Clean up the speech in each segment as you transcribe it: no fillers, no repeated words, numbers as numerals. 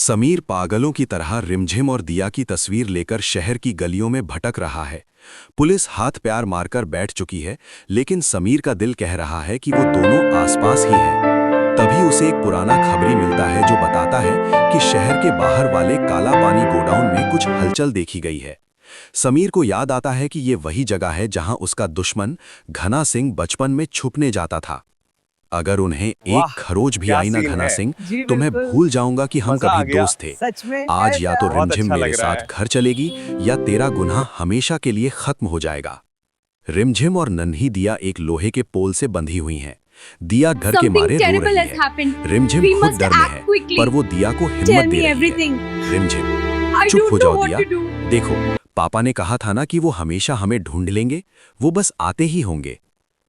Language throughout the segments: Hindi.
समीर पागलों की तरह रिमझिम और दिया की तस्वीर लेकर शहर की गलियों में भटक रहा है। पुलिस हाथ पैर मारकर बैठ चुकी है, लेकिन समीर का दिल कह रहा है कि वो दोनों आसपास ही हैं। तभी उसे एक पुराना खबरी मिलता है जो बताता है कि शहर के बाहर वाले काला पानी गोडाउन में कुछ हलचल देखी गई है। समीर को याद आता है कि ये वही जगह है जहां उसका दुश्मन घना सिंह बचपन में छुपने जाता था। अगर उन्हें एक खरोच भी आई ना घना सिंह, तो मैं भूल जाऊंगा कि हम कभी दोस्त थे। आज या तो रिमझिम मेरे साथ घर चलेगी या तेरा गुनाह हमेशा के लिए खत्म हो जाएगा। रिमझिम और नन्ही दिया एक लोहे के पोल से बंधी हुई हैं। दिया घर के मारे रो रही है। रिमझिम खुद डर में है, पर वो दिया को हिम्मत दे रही है। रिमझिम, चुप हो जाओ दिया। देखो, पापा ने कहा था ना कि वो हमेशा हमें ढूंढ लेंगे, वो बस आते ही होंगे।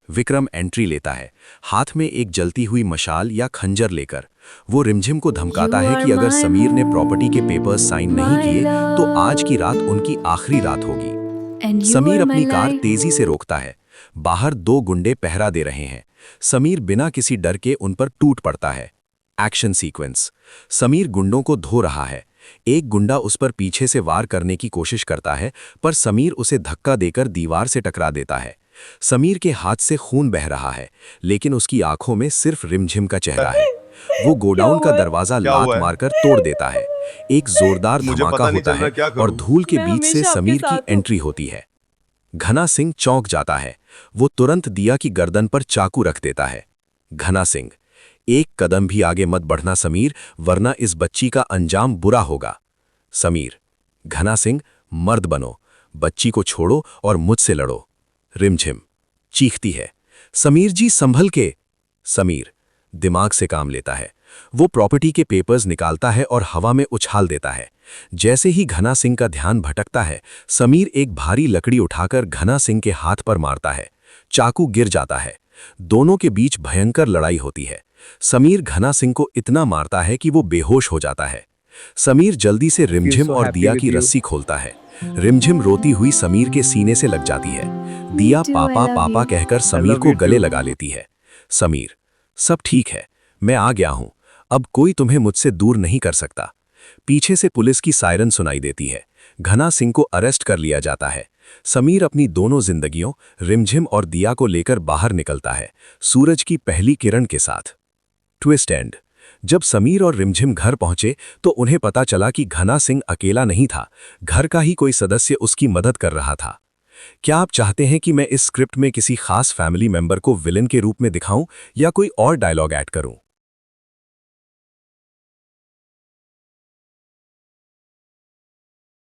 विक्रम एंट्री लेता है, हाथ में एक जलती हुई मशाल या खंजर लेकर। वो रिमझिम को धमकाता है कि अगर समीर ने प्रॉपर्टी के पेपर्स साइन नहीं किए तो आज की रात उनकी आखिरी रात होगी। समीर अपनी कार तेजी से रोकता है। बाहर दो गुंडे पहरा दे रहे हैं। समीर बिना किसी डर के उन पर टूट पड़ता है। Action sequence. समीर गुंडों को धो रहा है। एक गुंडा उस पर पीछे से वार करने की कोशिश करता है, पर समीर उसे धक्का देकर दीवार से टकरा देता है। समीर के हाथ से खून बह रहा है, लेकिन उसकी आंखों में सिर्फ रिमझिम का चेहरा है। वो गोडाउन का दरवाजा लात मारकर तोड़ देता है। एक जोरदार धमाका होता है और धूल के बीच से समीर की एंट्री होती है। घना सिंह चौंक जाता है। वो तुरंत दिया की गर्दन पर चाकू रख देता है। घना सिंह, एक कदम भी आगे मत बढ़ना समीर, वरना इस बच्ची का अंजाम बुरा होगा। समीर, घना सिंह, मर्द बनो, बच्ची को छोड़ो और मुझसे लड़ो। रिमझिम चीखती है, समीर जी संभल के। समीर दिमाग से काम लेता है। वो प्रॉपर्टी के पेपर्स निकालता है और हवा में उछाल देता है। जैसे ही घना सिंह का ध्यान भटकता है, समीर एक भारी लकड़ी उठाकर घना सिंह के हाथ पर मारता है। चाकू गिर जाता है। दोनों के बीच भयंकर लड़ाई होती है। समीर घना सिंह को इतना मारता है कि वो बेहोश हो जाता है। समीर जल्दी से रिमझिम और दिया की रस्सी खोलता है। रिमझिम रोती हुई समीर के सीने से लग जाती है। दिया पापा पापा कहकर समीर को गले लगा लेती है। समीर, सब ठीक है, मैं आ गया हूं, अब कोई तुम्हें मुझसे दूर नहीं कर सकता। पीछे से पुलिस की सायरन सुनाई देती है। घना सिंह को अरेस्ट कर लिया जाता है। समीर अपनी दोनों जिंदगियों, रिमझिम और दिया को लेकर बाहर निकलता है, सूरज की पहली किरण के साथ। Twist and. जब समीर और रिमझिम घर पहुंचे तो उन्हें पता चला कि घना सिंह अकेला नहीं था, घर का ही कोई सदस्य उसकी मदद कर रहा था। क्या आप चाहते हैं कि मैं इस स्क्रिप्ट में किसी खास फैमिली मेंबर को विलेन के रूप में दिखाऊं या कोई और डायलॉग ऐड करूं?